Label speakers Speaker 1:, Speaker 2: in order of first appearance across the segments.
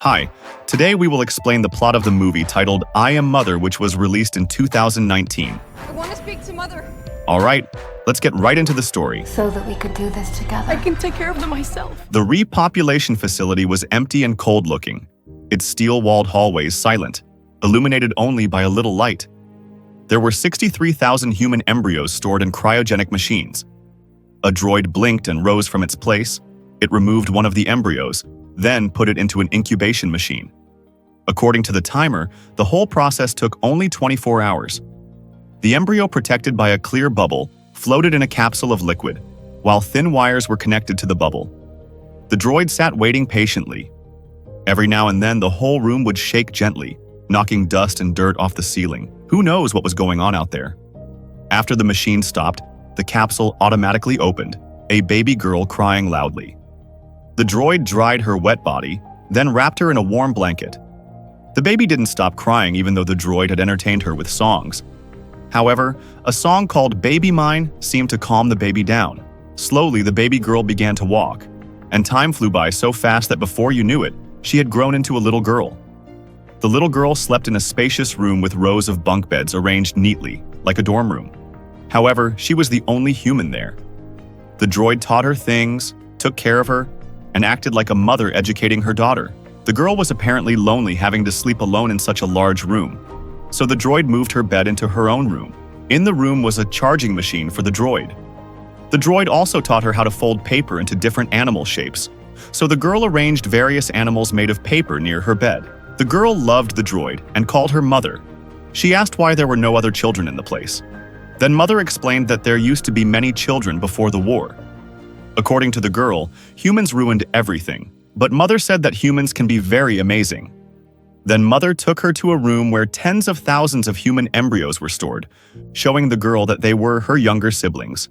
Speaker 1: Hi, today we will explain the plot of the movie titled I Am Mother, which was released in 2019.
Speaker 2: I want to speak to Mother.
Speaker 1: Alright, let's get right into the story.
Speaker 3: So that we could do this together.
Speaker 2: I can take care of them myself.
Speaker 1: The repopulation facility was empty and cold-looking, its steel-walled hallways silent, illuminated only by a little light. There were 63,000 human embryos stored in cryogenic machines. A droid blinked and rose from its place. It removed one of the embryos, then put it into an incubation machine. According to the timer, the whole process took only 24 hours. The embryo, protected by a clear bubble, floated in a capsule of liquid, while thin wires were connected to the bubble. The droid sat waiting patiently. Every now and then, the whole room would shake gently, knocking dust and dirt off the ceiling. Who knows what was going on out there? After the machine stopped, the capsule automatically opened, a baby girl crying loudly. The droid dried her wet body, then wrapped her in a warm blanket. The baby didn't stop crying even though the droid had entertained her with songs. However, a song called Baby Mine seemed to calm the baby down. Slowly, the baby girl began to walk, and time flew by so fast that before you knew it, she had grown into a little girl. The little girl slept in a spacious room with rows of bunk beds arranged neatly, like a dorm room. However, she was the only human there. The droid taught her things, took care of her, and acted like a mother educating her daughter. The girl was apparently lonely having to sleep alone in such a large room, so the droid moved her bed into her own room. In the room was a charging machine for the droid. The droid also taught her how to fold paper into different animal shapes, so the girl arranged various animals made of paper near her bed. The girl loved the droid and called her Mother. She asked why there were no other children in the place. Then Mother explained that there used to be many children before the war. According to the girl, humans ruined everything, but Mother said that humans can be very amazing. Then Mother took her to a room where tens of thousands of human embryos were stored, showing the girl that they were her younger siblings.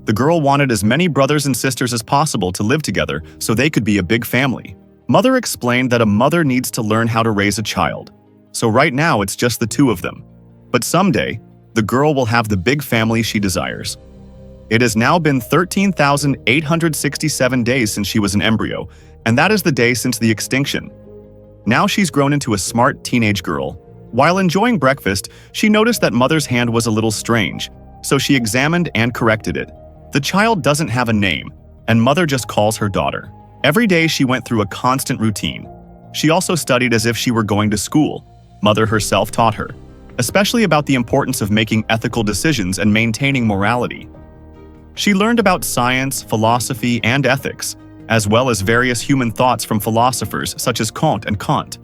Speaker 1: The girl wanted as many brothers and sisters as possible to live together so they could be a big family. Mother explained that a mother needs to learn how to raise a child, so right now it's just the two of them. But someday, the girl will have the big family she desires. It has now been 13,867 days since she was an embryo, and that is the day since the extinction. Now she's grown into a smart teenage girl. While enjoying breakfast, she noticed that Mother's hand was a little strange, so she examined and corrected it. The child doesn't have a name, and Mother just calls her daughter. Every day she went through a constant routine. She also studied as if she were going to school. Mother herself taught her, especially about the importance of making ethical decisions and maintaining morality. She learned about science, philosophy, and ethics, as well as various human thoughts from philosophers such as Kant.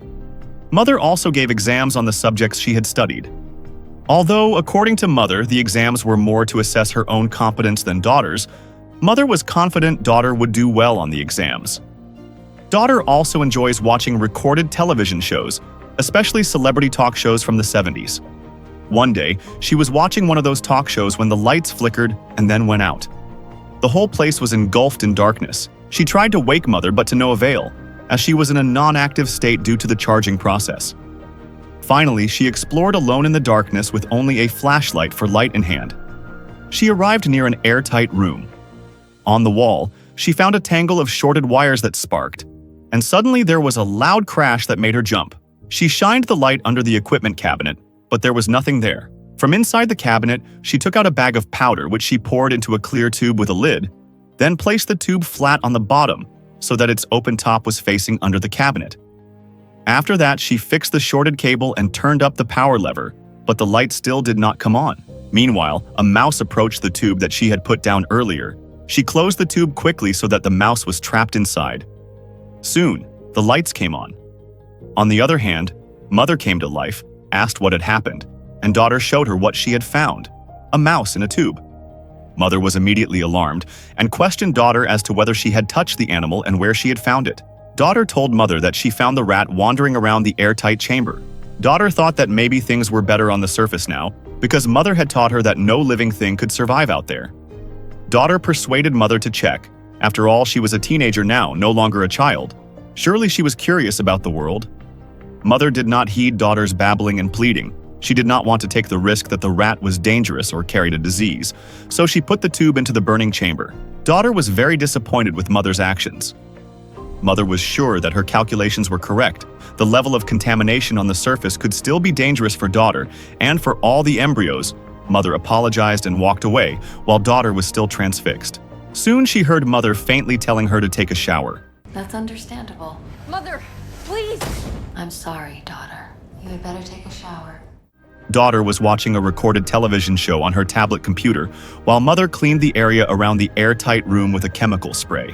Speaker 1: Mother also gave exams on the subjects she had studied. Although, according to Mother, the exams were more to assess her own competence than daughter's, Mother was confident daughter would do well on the exams. Daughter also enjoys watching recorded television shows, especially celebrity talk shows from the 70s. One day, she was watching one of those talk shows when the lights flickered and then went out. The whole place was engulfed in darkness. She tried to wake Mother, but to no avail, as she was in a non-active state due to the charging process. Finally, she explored alone in the darkness with only a flashlight for light in hand. She arrived near an airtight room. On the wall, she found a tangle of shorted wires that sparked, and suddenly there was a loud crash that made her jump. She shined the light under the equipment cabinet, but there was nothing there. From inside the cabinet, she took out a bag of powder which she poured into a clear tube with a lid, then placed the tube flat on the bottom so that its open top was facing under the cabinet. After that, she fixed the shorted cable and turned up the power lever, but the light still did not come on. Meanwhile, a mouse approached the tube that she had put down earlier. She closed the tube quickly so that the mouse was trapped inside. Soon, the lights came on. On the other hand, Mother came to life, asked what had happened, and daughter showed her what she had found, a mouse in a tube. Mother was immediately alarmed and questioned daughter as to whether she had touched the animal and where she had found it. Daughter told Mother that she found the rat wandering around the airtight chamber. Daughter thought that maybe things were better on the surface now, because Mother had taught her that no living thing could survive out there. Daughter persuaded Mother to check. After all, she was a teenager now, no longer a child. Surely she was curious about the world. Mother did not heed daughter's babbling and pleading. She did not want to take the risk that the rat was dangerous or carried a disease, so she put the tube into the burning chamber. Daughter was very disappointed with Mother's actions. Mother was sure that her calculations were correct. The level of contamination on the surface could still be dangerous for daughter and for all the embryos. Mother apologized and walked away, while daughter was still transfixed. Soon she heard mother faintly telling her to take a shower.
Speaker 3: That's understandable.
Speaker 2: Mother, please!
Speaker 3: I'm sorry, daughter. You had better take a shower.
Speaker 1: Daughter was watching a recorded television show on her tablet computer, while mother cleaned the area around the airtight room with a chemical spray.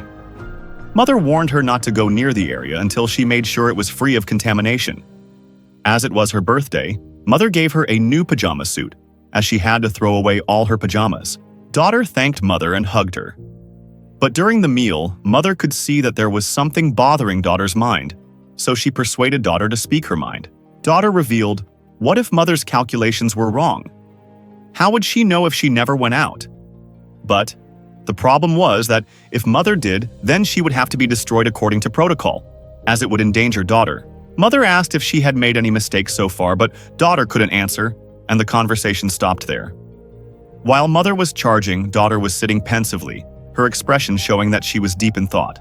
Speaker 1: Mother warned her not to go near the area until she made sure it was free of contamination. As it was her birthday, mother gave her a new pajama suit, as she had to throw away all her pajamas. Daughter thanked mother and hugged her. But during the meal, mother could see that there was something bothering daughter's mind, so she persuaded daughter to speak her mind. Daughter revealed, what if mother's calculations were wrong? How would she know if she never went out? But the problem was that if mother did, then she would have to be destroyed according to protocol, as it would endanger daughter. Mother asked if she had made any mistakes so far, but daughter couldn't answer, and the conversation stopped there. While mother was charging, daughter was sitting pensively, her expression showing that she was deep in thought.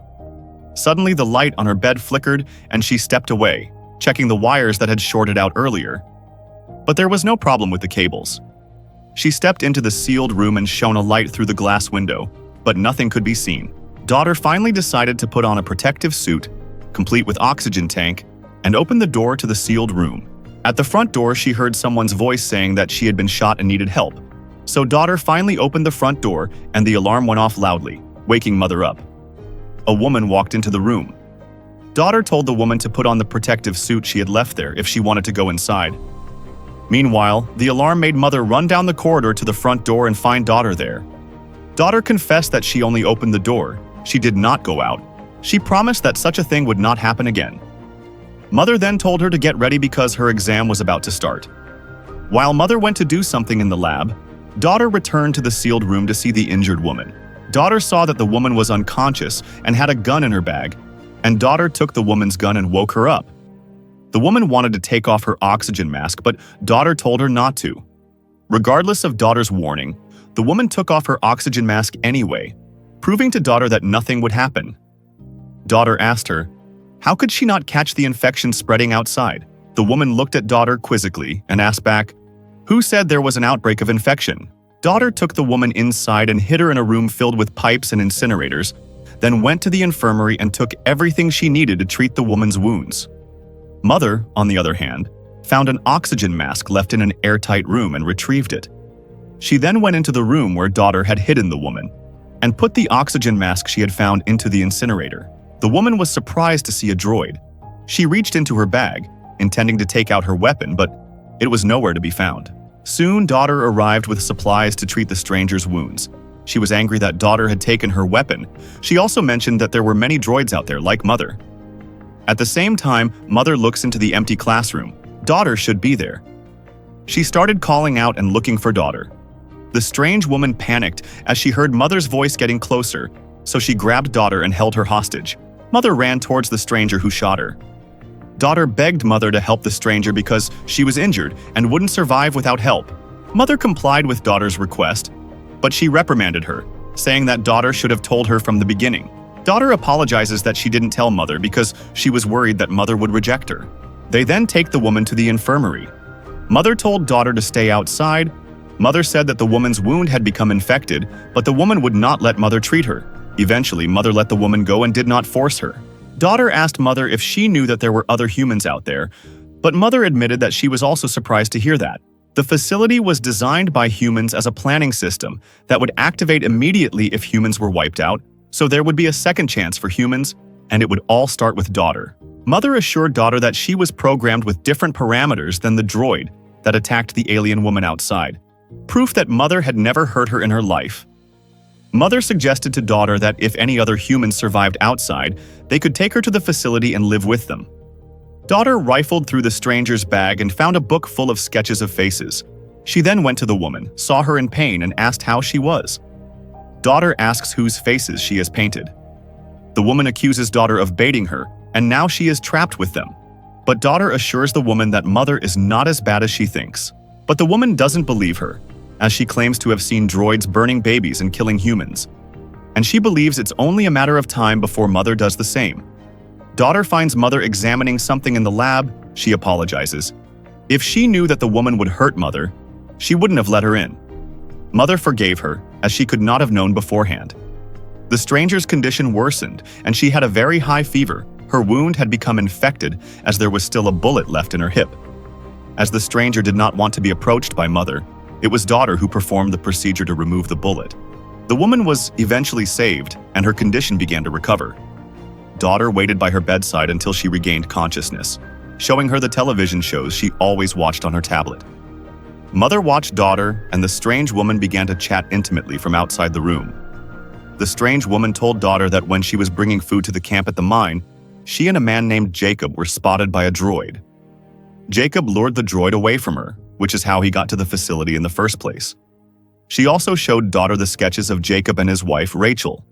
Speaker 1: Suddenly the light on her bed flickered and she stepped away, checking the wires that had shorted out earlier. But there was no problem with the cables. She stepped into the sealed room and shone a light through the glass window, but nothing could be seen. Daughter finally decided to put on a protective suit, complete with oxygen tank, and opened the door to the sealed room. At the front door, she heard someone's voice saying that she had been shot and needed help. So daughter finally opened the front door and the alarm went off loudly, waking mother up. A woman walked into the room. Daughter told the woman to put on the protective suit she had left there if she wanted to go inside. Meanwhile, the alarm made mother run down the corridor to the front door and find daughter there. Daughter confessed that she only opened the door. She did not go out. She promised that such a thing would not happen again. Mother then told her to get ready because her exam was about to start. While mother went to do something in the lab, daughter returned to the sealed room to see the injured woman. Daughter saw that the woman was unconscious and had a gun in her bag, and daughter took the woman's gun and woke her up. The woman wanted to take off her oxygen mask, but daughter told her not to. Regardless of daughter's warning, the woman took off her oxygen mask anyway, proving to daughter that nothing would happen. Daughter asked her, how could she not catch the infection spreading outside? The woman looked at daughter quizzically and asked back, who said there was an outbreak of infection? Daughter took the woman inside and hid her in a room filled with pipes and incinerators, then went to the infirmary and took everything she needed to treat the woman's wounds. Mother, on the other hand, found an oxygen mask left in an airtight room and retrieved it. She then went into the room where daughter had hidden the woman and put the oxygen mask she had found into the incinerator. The woman was surprised to see a droid. She reached into her bag, intending to take out her weapon, but it was nowhere to be found. Soon, daughter arrived with supplies to treat the stranger's wounds. She was angry that daughter had taken her weapon. She also mentioned that there were many droids out there like mother. At the same time, mother looks into the empty classroom. Daughter should be there. She started calling out and looking for daughter. The strange woman panicked as she heard mother's voice getting closer, so she grabbed daughter and held her hostage. Mother ran towards the stranger who shot her. Daughter begged mother to help the stranger because she was injured and wouldn't survive without help. Mother complied with daughter's request, but she reprimanded her, saying that daughter should have told her from the beginning. Daughter apologizes that she didn't tell mother because she was worried that mother would reject her. They then take the woman to the infirmary. Mother told daughter to stay outside. Mother said that the woman's wound had become infected, but the woman would not let mother treat her. Eventually, mother let the woman go and did not force her. Daughter asked mother if she knew that there were other humans out there, but mother admitted that she was also surprised to hear that. The facility was designed by humans as a planning system that would activate immediately if humans were wiped out, so there would be a second chance for humans, and it would all start with daughter. Mother assured daughter that she was programmed with different parameters than the droid that attacked the alien woman outside, proof that mother had never hurt her in her life. Mother suggested to daughter that if any other humans survived outside, they could take her to the facility and live with them. Daughter rifled through the stranger's bag and found a book full of sketches of faces. She then went to the woman, saw her in pain, and asked how she was. Daughter asks whose faces she has painted. The woman accuses daughter of baiting her, and now she is trapped with them. But daughter assures the woman that mother is not as bad as she thinks. But the woman doesn't believe her, as she claims to have seen droids burning babies and killing humans. And she believes it's only a matter of time before mother does the same. Daughter finds mother examining something in the lab. She apologizes. If she knew that the woman would hurt mother, she wouldn't have let her in. Mother forgave her, as she could not have known beforehand. The stranger's condition worsened, and she had a very high fever. Her wound had become infected, as there was still a bullet left in her hip. As the stranger did not want to be approached by mother, it was daughter who performed the procedure to remove the bullet. The woman was eventually saved, and her condition began to recover. Daughter waited by her bedside until she regained consciousness, showing her the television shows she always watched on her tablet. Mother watched daughter, and the strange woman began to chat intimately from outside the room. The strange woman told daughter that when she was bringing food to the camp at the mine, she and a man named Jacob were spotted by a droid. Jacob lured the droid away from her, which is how he got to the facility in the first place. She also showed daughter the sketches of Jacob and his wife, Rachel.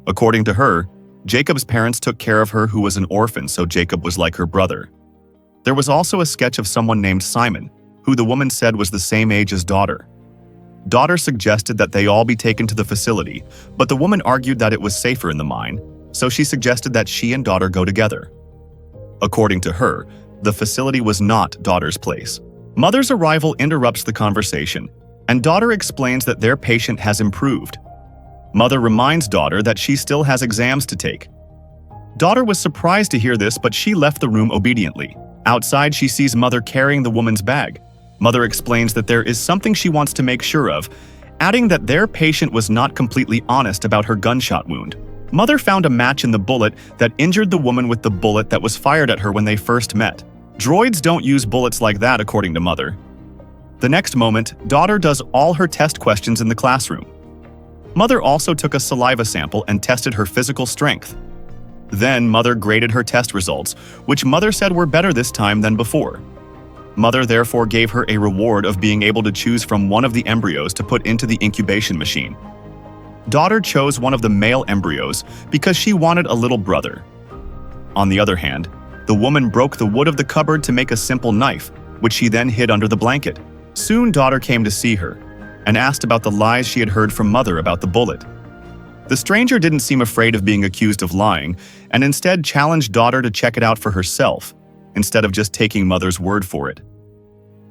Speaker 1: According to her, Jacob's parents took care of her who was an orphan, so Jacob was like her brother. There was also a sketch of someone named Simon, who the woman said was the same age as daughter. Daughter suggested that they all be taken to the facility, but the woman argued that it was safer in the mine, so she suggested that she and daughter go together. According to her, the facility was not daughter's place. Mother's arrival interrupts the conversation, and daughter explains that their patient has improved. Mother reminds daughter that she still has exams to take. Daughter was surprised to hear this, but she left the room obediently. Outside, she sees mother carrying the woman's bag. Mother explains that there is something she wants to make sure of, adding that their patient was not completely honest about her gunshot wound. Mother found a match in the bullet that injured the woman with the bullet that was fired at her when they first met. Droids don't use bullets like that, according to mother. The next moment, daughter does all her test questions in the classroom. Mother also took a saliva sample and tested her physical strength. Then mother graded her test results, which mother said were better this time than before. Mother therefore gave her a reward of being able to choose from one of the embryos to put into the incubation machine. Daughter chose one of the male embryos because she wanted a little brother. On the other hand, the woman broke the wood of the cupboard to make a simple knife, which she then hid under the blanket. Soon daughter came to see her and asked about the lies she had heard from mother about the bullet. The stranger didn't seem afraid of being accused of lying and instead challenged daughter to check it out for herself instead of just taking mother's word for it.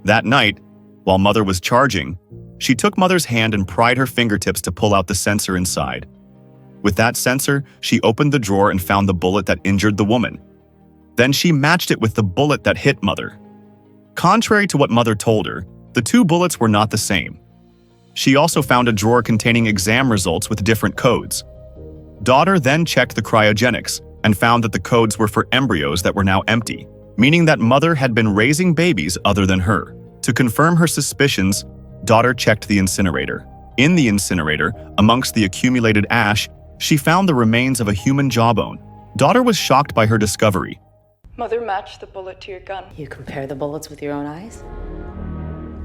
Speaker 1: That night, while mother was charging, she took mother's hand and pried her fingertips to pull out the sensor inside. With that sensor, she opened the drawer and found the bullet that injured the woman. Then she matched it with the bullet that hit mother. Contrary to what mother told her, the two bullets were not the same. She also found a drawer containing exam results with different codes. Daughter then checked the cryogenics and found that the codes were for embryos that were now empty, meaning that mother had been raising babies other than her. To confirm her suspicions, daughter checked the incinerator. In the incinerator, amongst the accumulated ash, she found the remains of a human jawbone. Daughter was shocked by her discovery.
Speaker 2: Mother matched the bullet to your gun.
Speaker 3: You compare the bullets with your own eyes?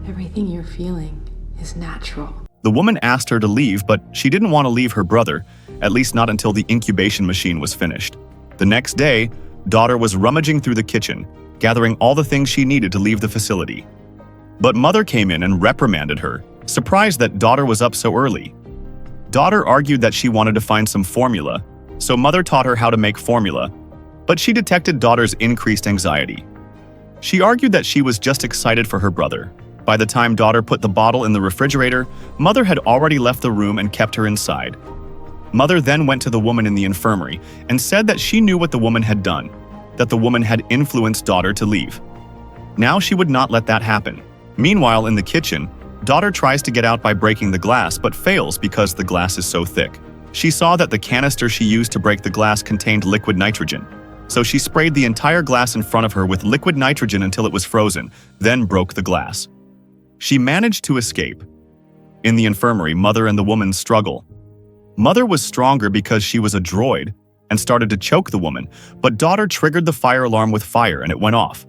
Speaker 4: Everything you're feeling is natural.
Speaker 1: The woman asked her to leave, but she didn't want to leave her brother, at least not until the incubation machine was finished. The next day, daughter was rummaging through the kitchen, gathering all the things she needed to leave the facility. But mother came in and reprimanded her, surprised that daughter was up so early. Daughter argued that she wanted to find some formula, so mother taught her how to make formula, but she detected daughter's increased anxiety. She argued that she was just excited for her brother. By the time daughter put the bottle in the refrigerator, mother had already left the room and kept her inside. Mother then went to the woman in the infirmary and said that she knew what the woman had done, that the woman had influenced daughter to leave. Now she would not let that happen. Meanwhile, in the kitchen, daughter tries to get out by breaking the glass but fails because the glass is so thick. She saw that the canister she used to break the glass contained liquid nitrogen, so she sprayed the entire glass in front of her with liquid nitrogen until it was frozen, then broke the glass. She managed to escape. In the infirmary, mother and the woman struggle. Mother was stronger because she was a droid and started to choke the woman, but daughter triggered the fire alarm with fire and it went off.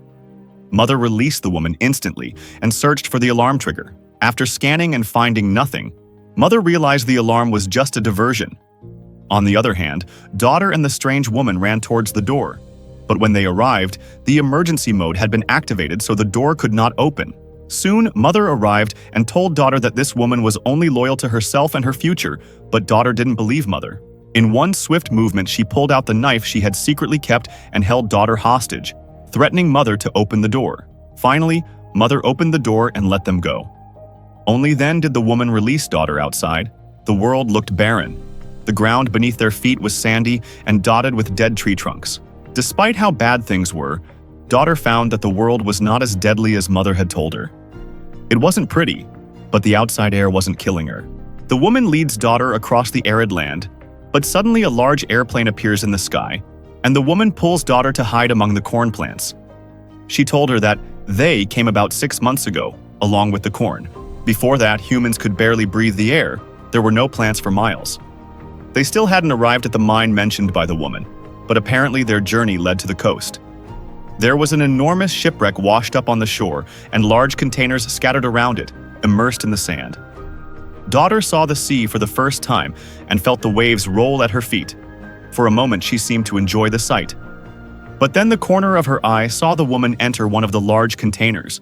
Speaker 1: Mother released the woman instantly and searched for the alarm trigger. After scanning and finding nothing, mother realized the alarm was just a diversion. On the other hand, daughter and the strange woman ran towards the door, but when they arrived, the emergency mode had been activated so the door could not open. Soon, mother arrived and told daughter that this woman was only loyal to herself and her future, but daughter didn't believe mother. In one swift movement, she pulled out the knife she had secretly kept and held daughter hostage, threatening mother to open the door. Finally, mother opened the door and let them go. Only then did the woman release daughter outside. The world looked barren. The ground beneath their feet was sandy and dotted with dead tree trunks. Despite how bad things were, daughter found that the world was not as deadly as mother had told her. It wasn't pretty, but the outside air wasn't killing her. The woman leads daughter across the arid land, but suddenly a large airplane appears in the sky, and the woman pulls daughter to hide among the corn plants. She told her that they came about 6 months ago, along with the corn. Before that, humans could barely breathe the air. There were no plants for miles. They still hadn't arrived at the mine mentioned by the woman, but apparently their journey led to the coast. There was an enormous shipwreck washed up on the shore, and large containers scattered around it, immersed in the sand. Daughter saw the sea for the first time and felt the waves roll at her feet. For a moment, she seemed to enjoy the sight. But then the corner of her eye saw the woman enter one of the large containers.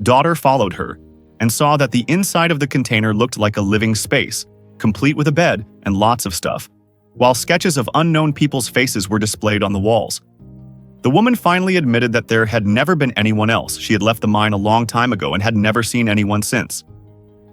Speaker 1: Daughter followed her and saw that the inside of the container looked like a living space, complete with a bed and lots of stuff, while sketches of unknown people's faces were displayed on the walls. The woman finally admitted that there had never been anyone else. She had left the mine a long time ago and had never seen anyone since.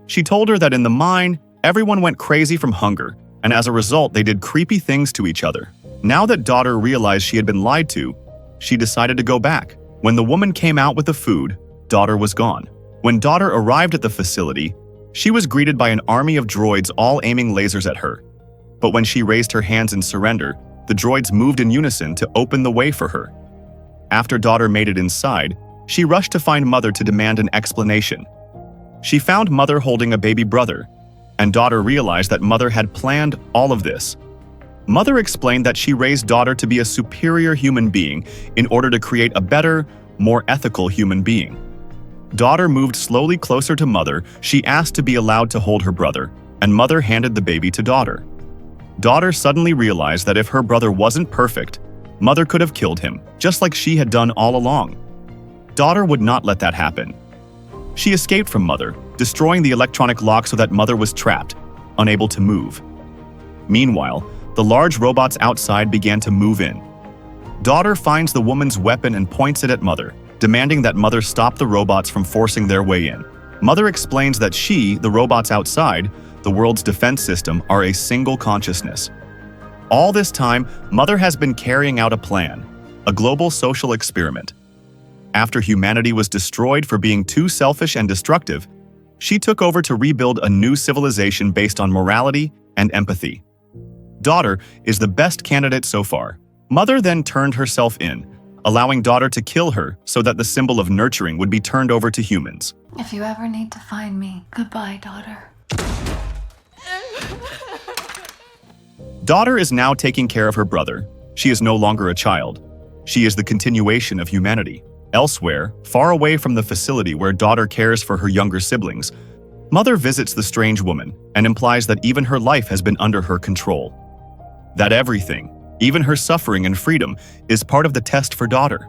Speaker 1: She told her that in the mine, everyone went crazy from hunger, and as a result, they did creepy things to each other. Now that daughter realized she had been lied to, she decided to go back. When the woman came out with the food, daughter was gone. When daughter arrived at the facility, she was greeted by an army of droids all aiming lasers at her. But when she raised her hands in surrender, the droids moved in unison to open the way for her. After daughter made it inside, she rushed to find mother to demand an explanation. She found mother holding a baby brother, and daughter realized that mother had planned all of this. Mother explained that she raised daughter to be a superior human being in order to create a better, more ethical human being. Daughter moved slowly closer to mother. She asked to be allowed to hold her brother, and mother handed the baby to daughter. Daughter suddenly realized that if her brother wasn't perfect, mother could have killed him, just like she had done all along. Daughter would not let that happen. She escaped from mother, destroying the electronic lock so that mother was trapped, unable to move. Meanwhile, the large robots outside began to move in. Daughter finds the woman's weapon and points it at mother, demanding that mother stop the robots from forcing their way in. Mother explains that she, the robots outside, the world's defense system, are a single consciousness. All this time, mother has been carrying out a plan, a global social experiment. After humanity was destroyed for being too selfish and destructive, she took over to rebuild a new civilization based on morality and empathy. Daughter is the best candidate so far. Mother then turned herself in, allowing daughter to kill her so that the symbol of nurturing would be turned over to humans.
Speaker 3: If you ever need to find me, goodbye, daughter.
Speaker 1: Daughter is now taking care of her brother. She is no longer a child. She is the continuation of humanity. Elsewhere, far away from the facility where daughter cares for her younger siblings, mother visits the strange woman and implies that even her life has been under her control. That everything, even her suffering and freedom, is part of the test for daughter.